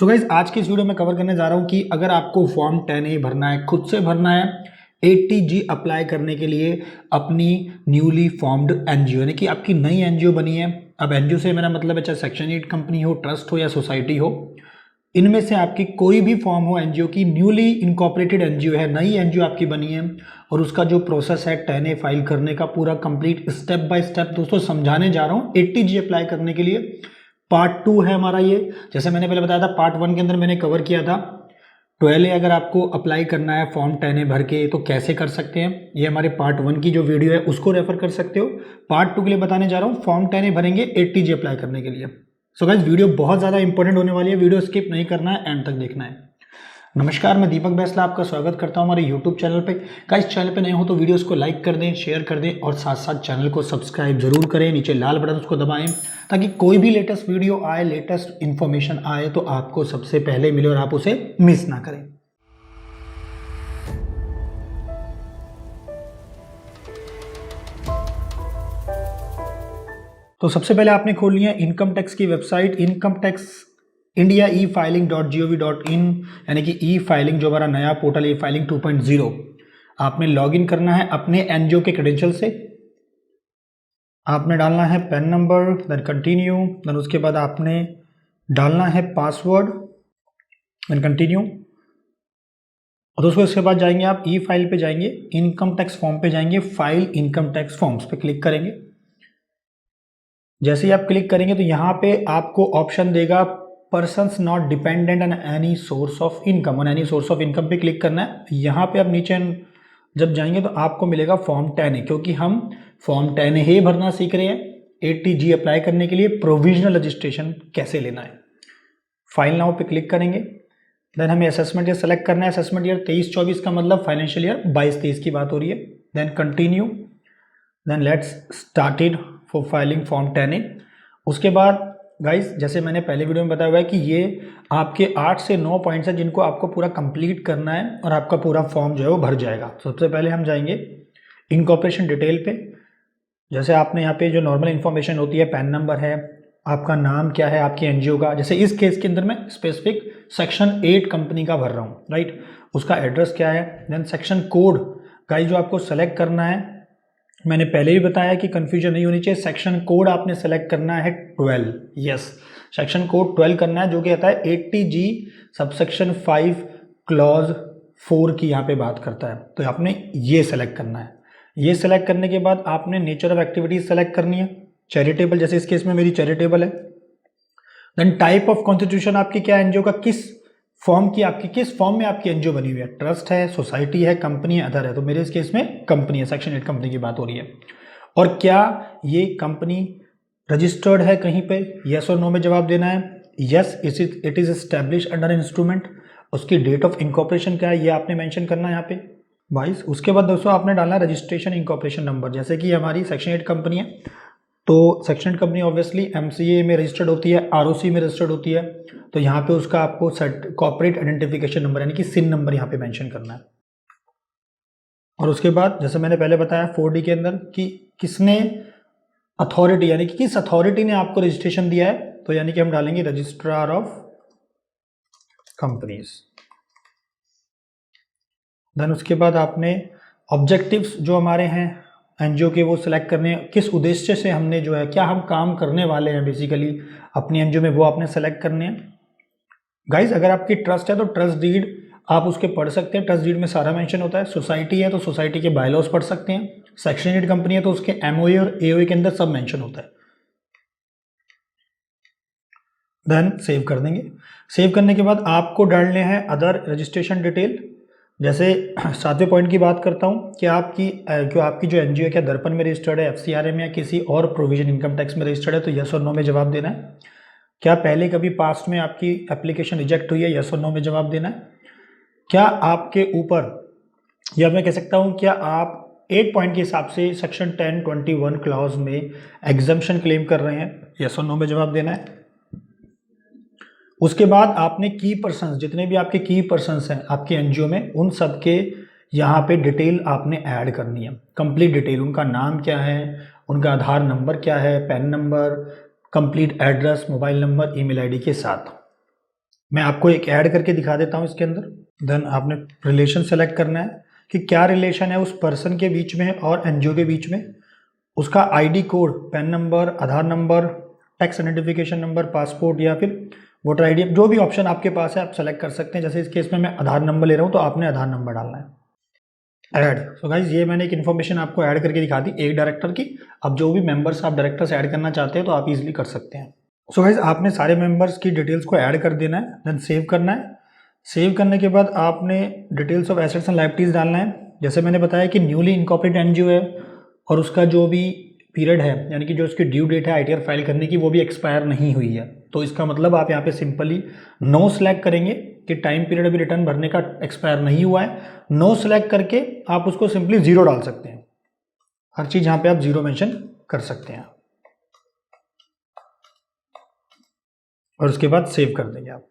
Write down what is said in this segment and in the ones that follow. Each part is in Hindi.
सो गाइज आज की इस वीडियो में कवर करने जा रहा हूँ कि अगर आपको फॉर्म 10A भरना है, खुद से भरना है 80G अप्लाई करने के लिए अपनी न्यूली फॉर्म्ड एनजीओ, यानी कि आपकी नई एनजीओ बनी है। अब एनजीओ से मेरा मतलब है चाहे सेक्शन 8 कंपनी हो, ट्रस्ट हो या सोसाइटी हो, इनमें से आपकी कोई भी फॉर्म हो एनजीओ की, न्यूली इनकॉर्पोरेटेड एनजीओ है, नई एनजीओ आपकी बनी है और उसका जो प्रोसेस है 10A फाइल करने का पूरा कंप्लीट स्टेप बाय स्टेप दोस्तों समझाने जा रहा हूँ 80G अप्लाई करने के लिए। पार्ट 2 है हमारा ये। जैसे मैंने पहले बताया था पार्ट 1 के अंदर मैंने कवर किया था 12A अगर आपको अप्लाई करना है फॉर्म 10A भर के तो कैसे कर सकते हैं, ये हमारे पार्ट 1 की जो वीडियो है उसको रेफर कर सकते हो। पार्ट 2 के लिए बताने जा रहा हूँ फॉर्म 10A भरेंगे 80G अप्लाई करने के लिए। सो गाइस वीडियो बहुत ज़्यादा इंपॉर्टेंट होने वाली है, वीडियो स्किप नहीं करना है, एंड तक देखना है। नमस्कार, मैं दीपक बैसला आपका स्वागत करता हूं हमारे यूट्यूब चैनल पे। गाइस चैनल पे नए हो तो वीडियोस को लाइक कर दें, शेयर कर दें और साथ साथ चैनल को सब्सक्राइब जरूर करें। नीचे लाल बटन उसको दबाएं ताकि कोई भी लेटेस्ट वीडियो आए, लेटेस्ट इन्फॉर्मेशन आए तो आपको सबसे पहले मिले और आप उसे मिस ना करें। तो सबसे पहले आपने खोल लिया इनकम टैक्स की website, income tax India e-filing.gov.in, यानी कि ई फाइलिंग जो हमारा नया पोर्टल ई फाइलिंग 2.0। आपने लॉगिन करना है अपने एनजीओ के क्रेडेंशियल से। आपने डालना है PAN number, then continue, then उसके बाद आपने डालना है पासवर्ड, देन कंटिन्यू। और दोस्तों इसके बाद जाएंगे आप ई फाइल पे जाएंगे, इनकम टैक्स फॉर्म पे जाएंगे, फाइल इनकम टैक्स फॉर्म्स पे क्लिक करेंगे। जैसे ही आप क्लिक करेंगे तो यहाँ पे आपको ऑप्शन देगा persons not dependent on any source of income, on any source of income पे क्लिक करना है। यहाँ पे आप नीचे जब जाएंगे तो आपको मिलेगा फॉर्म 10A, क्योंकि हम फॉर्म 10A भरना सीख रहे हैं 80G अप्लाई करने के लिए। प्रोविजनल रजिस्ट्रेशन कैसे लेना है, फाइल नाउ पे क्लिक करेंगे। देन हमें असेसमेंट ईयर सेलेक्ट करना है। असेसमेंट ईयर 23-24 का मतलब फाइनेंशियल ईयर 22-23 की बात हो रही है। Then continue, then let's started for filing form 10A। उसके बाद गाइस जैसे मैंने पहले वीडियो में बताया हुआ है कि ये आपके 8 से 9 पॉइंट्स हैं जिनको आपको पूरा कंप्लीट करना है और आपका पूरा फॉर्म जो है वो भर जाएगा। सबसे पहले हम जाएंगे इनकॉर्पोरेशन डिटेल पे। जैसे आपने यहाँ पे जो नॉर्मल इन्फॉर्मेशन होती है, पैन नंबर है, आपका नाम क्या है, आपके एनजीओ का, जैसे इस केस के अंदर मैं स्पेसिफिक सेक्शन 8 कंपनी का भर रहा हूँ, राइट, उसका एड्रेस क्या है। देन सेक्शन कोड गाइस जो आपको सेलेक्ट करना है, मैंने पहले ही बताया कि कंफ्यूजन नहीं होनी चाहिए। सेक्शन कोड आपने सेलेक्ट करना है 12, यस, सेक्शन कोड 12 करना है, जो कि आता है 80G सबसेक्शन 5 क्लॉज 4 की यहाँ पे बात करता है, तो आपने ये सेलेक्ट करना है। ये सेलेक्ट करने के बाद आपने नेचर ऑफ एक्टिविटीज सेलेक्ट करनी है, चैरिटेबल, जैसे इस केस में मेरी चैरिटेबल है। देन टाइप ऑफ कॉन्स्टिट्यूशन आपकी क्या है, एनजीओ का किस फॉर्म की, आपकी किस फॉर्म में आपकी एनजीओ बनी हुई है, ट्रस्ट है, सोसाइटी है, कंपनी है, अदर है, तो मेरे इस केस में कंपनी है, सेक्शन 8 कंपनी की बात हो रही है। और क्या ये कंपनी रजिस्टर्ड है कहीं पे, यस और नो में जवाब देना है। Yes, it is establish under instrument. उसकी डेट ऑफ इनकॉर्पोरेशन क्या है ये आपने मेंशन करना है यहाँ पे 22। उसके बाद दोस्तों आपने डालना है रजिस्ट्रेशन इनकॉर्पोरेशन नंबर। जैसे कि हमारी सेक्शन 8 कंपनी है तो सेक्शन 8 कंपनी ऑब्वियसली एमसीए में रजिस्टर्ड होती है, आरओसी में रजिस्टर्ड होती है, तो यहाँ पे उसका आपको कॉर्पोरेट आइडेंटिफिकेशन नंबर यानी कि सिन नंबर यहाँ पे मेंशन करना है। और उसके बाद जैसे मैंने पहले बताया 4D के अंदर कि किसने अथॉरिटी, यानी कि किस अथॉरिटी ने आपको रजिस्ट्रेशन दिया है, तो यानी कि हम डालेंगे रजिस्ट्रार ऑफ कंपनीज। देन उसके बाद आपने ऑब्जेक्टिव्स जो हमारे हैं एनजीओ के वो सिलेक्ट करने हैं, किस उद्देश्य से हमने जो है, क्या हम काम करने वाले हैं बेसिकली अपनी एनजीओ में, वो आपने सेलेक्ट करने हैं। गाइज अगर आपकी ट्रस्ट है तो ट्रस्ट डीड आप उसके पढ़ सकते हैं, ट्रस्ट डीड में सारा मेंशन होता है। सोसाइटी है तो सोसाइटी के बायलॉज पढ़ सकते हैं। सेक्शन 8 कंपनी है तो उसके एमओए और एओए के अंदर सब मेंशन होता है। देन सेव कर देंगे। सेव करने के बाद आपको डालने हैं अदर रजिस्ट्रेशन डिटेल। जैसे 7वें पॉइंट की बात करता हूँ कि आपकी जो एनजीओ क्या दर्पण में रजिस्टर्ड है, एफसीआरए में या किसी और प्रोविजन इनकम टैक्स में रजिस्टर्ड है, तो यस और नो में जवाब देना है। क्या पहले कभी पास्ट में आपकी एप्लीकेशन रिजेक्ट हुई है, यस और नो में जवाब देना है। क्या आपके ऊपर, या मैं कह सकता हूँ क्या आप 8 पॉइंट के हिसाब से सेक्शन 1021 क्लॉज में एग्जम्पशन क्लेम कर रहे हैं, यस और नो में जवाब देना है। उसके बाद आपने की पर्सन्स, जितने भी आपके की पर्सन्स हैं आपके एनजीओ में, उन सब के यहाँ पे डिटेल आपने ऐड करनी है, कंप्लीट डिटेल, उनका नाम क्या है, उनका आधार नंबर क्या है, PAN number, complete address, mobile number, email ID के साथ। मैं आपको एक ऐड करके दिखा देता हूँ इसके अंदर। देन आपने रिलेशन सेलेक्ट करना है कि क्या रिलेशन है उस पर्सन के बीच में और एनजीओ के बीच में। उसका ID code, PAN number, Aadhaar number, tax identification number, passport या फिर वोटर आईडी, जो भी ऑप्शन आपके पास है आप सेलेक्ट कर सकते हैं। जैसे इस केस में मैं आधार नंबर ले रहा हूँ तो आपने आधार नंबर डालना है। ऐड। सो गाइज ये मैंने एक इन्फॉर्मेशन आपको ऐड करके दिखा दी एक डायरेक्टर की। अब जो भी मेंबर्स आप डायरेक्टर्स ऐड करना चाहते हैं तो आप इजीली कर सकते हैं। सो गाइज आपने सारे मेंबर्स की डिटेल्स को ऐड कर देना है, देन सेव करना है। सेव करने के बाद आपने details of assets and liabilities डालना है। जैसे मैंने बताया कि न्यूली इनकॉर्पोरेटेड एनजीओ है और उसका जो भी पीरियड है, यानी कि जो उसकी ड्यू डेट है आईटीआर फाइल करने की, वो भी एक्सपायर नहीं हुई है। तो इसका मतलब आप यहाँ पे सिंपली नो सेलेक्ट करेंगे कि टाइम पीरियड अभी रिटर्न भरने का एक्सपायर नहीं हुआ है। नो सेलेक्ट करके आप उसको सिंपली जीरो डाल सकते हैं। हर चीज यहाँ पे आप जीरो मेंशन कर सकते हैं और उसके बाद सेव कर देंगे आप।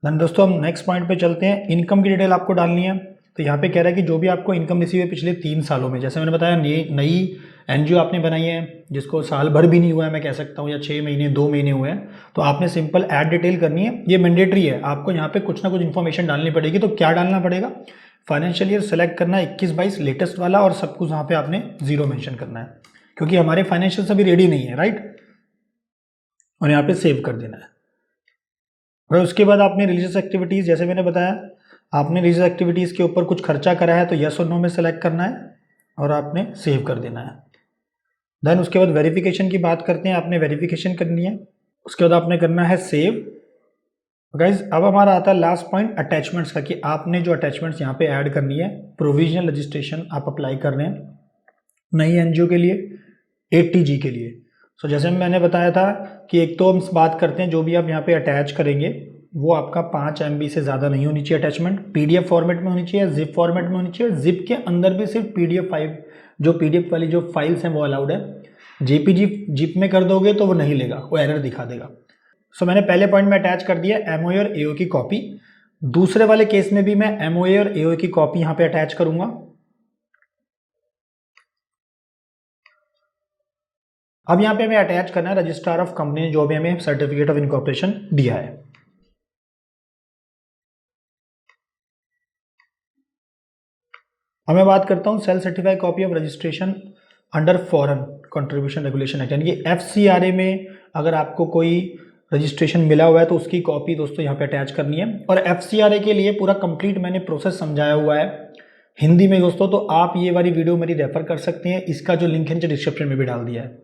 देन दोस्तों हम नेक्स्ट पॉइंट पे चलते हैं। इनकम की डिटेल आपको डालनी है। तो यहाँ पे कह रहा है कि जो भी आपको इनकम रिसीव है पिछले 3 सालों में, जैसे मैंने बताया नई एनजीओ आपने बनाई है जिसको साल भर भी नहीं हुआ है मैं कह सकता हूँ, या 6 महीने 2 महीने हुए हैं, तो आपने सिंपल ऐड डिटेल करनी है। ये मैंडेटरी है, आपको यहाँ पे कुछ ना कुछ इन्फॉर्मेशन डालनी पड़ेगी। तो क्या डालना पड़ेगा? फाइनेंशियल ईयर सेलेक्ट करना है 21-22 लेटेस्ट वाला, और सब कुछ यहाँ पे आपने जीरो मेंशन करना है क्योंकि हमारे फाइनेंशियल अभी रेडी नहीं है, राइट। और यहाँ पे सेव कर देना है। और उसके बाद आपने रिलीजियस एक्टिविटीज़, जैसे मैंने बताया आपने रिलीजियस एक्टिविटीज़ के ऊपर कुछ खर्चा करा है तो यस और नो में सेलेक्ट करना है और आपने सेव कर देना है। देन उसके बाद वेरिफिकेशन की बात करते हैं, आपने वेरिफिकेशन करनी है। उसके बाद आपने करना है सेव। गाइज अब हमारा आता है लास्ट पॉइंट अटैचमेंट्स का, कि आपने जो अटैचमेंट्स यहाँ पे ऐड करनी है। प्रोविजनल रजिस्ट्रेशन आप अप्लाई कर रहे हैं नई एनजीओ के लिए, 80G के लिए। सो जैसे मैंने बताया था कि एक तो हम बात करते हैं जो भी आप यहाँ पे अटैच करेंगे वो आपका 5 MB से ज़्यादा नहीं होनी चाहिए अटैचमेंट। PDF फॉर्मेट में होनी चाहिए, जिप फॉर्मेट में होनी चाहिए। जिप के अंदर भी सिर्फ PDF फाइल, जो PDF वाली जो फाइल्स हैं वो अलाउड है। JPG जिप में कर दोगे तो वो नहीं लेगा, वो एरर दिखा देगा। सो मैंने पहले पॉइंट में अटैच कर दिया MOA और AO की कॉपी। दूसरे वाले केस में भी मैं MOA और AO की कॉपी यहाँ पे अटैच करूंगा। अब यहाँ पे हमें अटैच करना है रजिस्ट्रार ऑफ कंपनी ने जो भी हमें सर्टिफिकेट ऑफ इनकॉर्पोरेशन दिया है। अब मैं बात करता हूँ self certified copy of registration under foreign contribution regulation act, यानी कि FCRA में अगर आपको कोई रजिस्ट्रेशन मिला हुआ है तो उसकी कॉपी दोस्तों यहाँ पे अटैच करनी है। और FCRA के लिए पूरा कंप्लीट मैंने प्रोसेस समझाया हुआ है हिंदी में दोस्तों, तो आप ये वाली वीडियो मेरी रेफर कर सकते हैं। इसका जो लिंक है नीचे डिस्क्रिप्शन में भी डाल दिया है।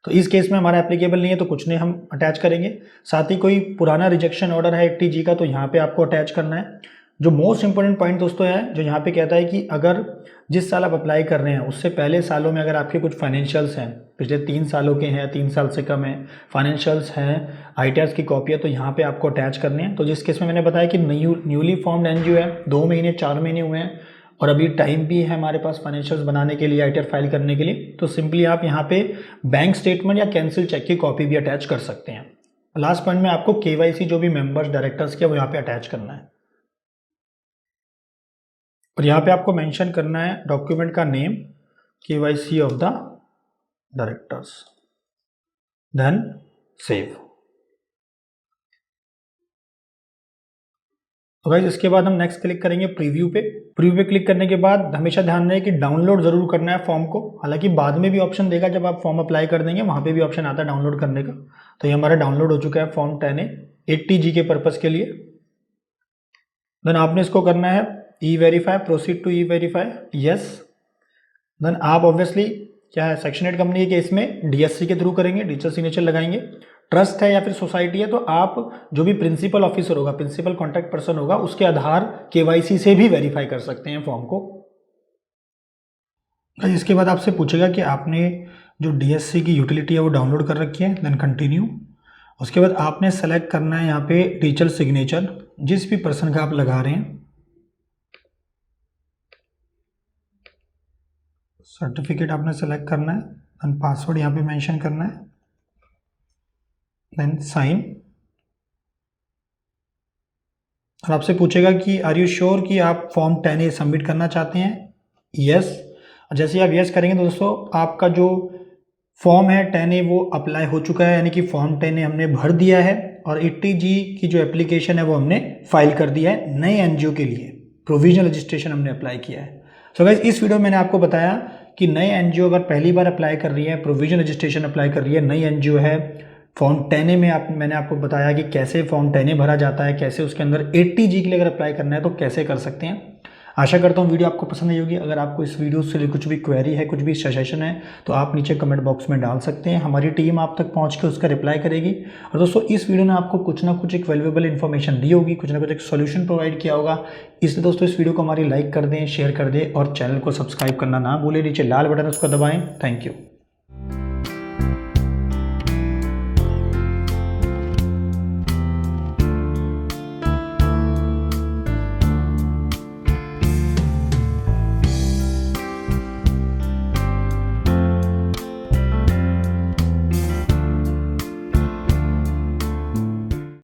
तो इस केस में हमारा एप्लीकेबल नहीं है तो कुछ नहीं हम अटैच करेंगे। साथ ही कोई पुराना रिजेक्शन ऑर्डर है 80G का तो यहाँ पे आपको अटैच करना है। जो मोस्ट इंपॉर्टेंट पॉइंट दोस्तों है जो यहाँ पे कहता है कि अगर जिस साल आप अप्लाई कर रहे हैं उससे पहले सालों में अगर आपके कुछ फाइनेंशियल्स हैं, पिछले 3 सालों के हैं, 3 साल से कम है, फाइनेंशियल्स हैं, ITRs की कॉपी है, तो यहाँ पे आपको अटैच करने हैं। तो जिस केस में मैंने बताया कि न्यूली फॉर्म्ड एनजीओ है, 2 महीने 4 महीने हुए हैं और अभी टाइम भी है हमारे पास फाइनेंशियल्स बनाने के लिए, ITR फाइल करने के लिए, तो सिंपली आप यहाँ पे बैंक स्टेटमेंट या कैंसिल चेक की कॉपी भी अटैच कर सकते हैं। लास्ट पॉइंट में आपको KYC जो भी मेंबर्स डायरेक्टर्स के वो यहाँ पे अटैच करना है। और यहाँ पे आपको मेंशन करना है डॉक्यूमेंट का name, KYC of the directors, then save. तो गाइस इसके बाद हम नेक्स्ट क्लिक करेंगे प्रीव्यू पे। प्रीव्यू पे क्लिक करने के बाद हमेशा ध्यान रहे कि डाउनलोड जरूर करना है फॉर्म को। हालांकि बाद में भी ऑप्शन देगा जब आप फॉर्म अप्लाई कर देंगे, वहां पे भी ऑप्शन आता है डाउनलोड करने का। तो ये हमारा डाउनलोड हो चुका है फॉर्म 10A 80G के पर्पज के लिए। देन आपने इसको करना है E-वेरीफाई, प्रोसीड टू E-वेरीफाई, यस। देन आप ऑब्वियसली क्या है सेक्शन 8 कंपनी के इसमें DSC के थ्रू करेंगे, डिजिटल सिग्नेचर लगाएंगे। ट्रस्ट है या फिर सोसाइटी है तो आप जो भी प्रिंसिपल ऑफिसर होगा, प्रिंसिपल कॉन्टैक्ट पर्सन होगा, उसके आधार KYC से भी वेरीफाई कर सकते हैं फॉर्म को। इसके बाद आपसे पूछेगा कि आपने जो DSC की यूटिलिटी है वो डाउनलोड कर रखी है, देन कंटिन्यू। उसके बाद आपने सेलेक्ट करना है यहाँ पे डिजिटल सिग्नेचर, जिस भी पर्सन का आप लगा रहे हैं। सर्टिफिकेट आपने सेलेक्ट करना है, देन पासवर्ड यहाँ पे मेंशन करना है, देन साइन। और आपसे पूछेगा कि आर यू श्योर कि आप फॉर्म 10A सबमिट करना चाहते हैं, यस। और जैसे ही आप यस करेंगे तो दोस्तों आपका जो फॉर्म है 10A वो अप्लाई हो चुका है, यानी कि फॉर्म 10A हमने भर दिया है। और 80G की जो एप्लीकेशन है वो हमने फाइल कर दिया है नए एनजीओ के लिए, प्रोविजनल रजिस्ट्रेशन हमने अप्लाई किया है। सो गाइस इस वीडियो में मैंने आपको बताया कि नए एनजीओ अगर पहली बार अप्लाई कर रही है, प्रोविजनल रजिस्ट्रेशन अप्लाई कर रही है, नई एनजीओ है, फॉर्म 10A में मैंने आपको बताया कि कैसे फॉर्म 10A भरा जाता है, कैसे उसके अंदर 80G के लिए अगर अप्लाई करना है तो कैसे कर सकते हैं। आशा करता हूँ वीडियो आपको पसंद आई होगी। अगर आपको इस वीडियो से कुछ भी क्वेरी है, कुछ भी सजेशन है तो आप नीचे कमेंट बॉक्स में डाल सकते हैं, हमारी टीम आप तक पहुँच के उसका रिप्लाई करेगी। और दोस्तों इस वीडियो ने आपको कुछ ना कुछ एक वैल्यूएबल इन्फॉर्मेशन दी होगी, कुछ ना कुछ एक सोल्यूशन प्रोवाइड किया होगा। इसलिए दोस्तों इस वीडियो को हमारी लाइक कर दें, शेयर कर दें और चैनल को सब्सक्राइब करना ना भूलें। नीचे लाल बटन उसको दबाएँ। Thank you.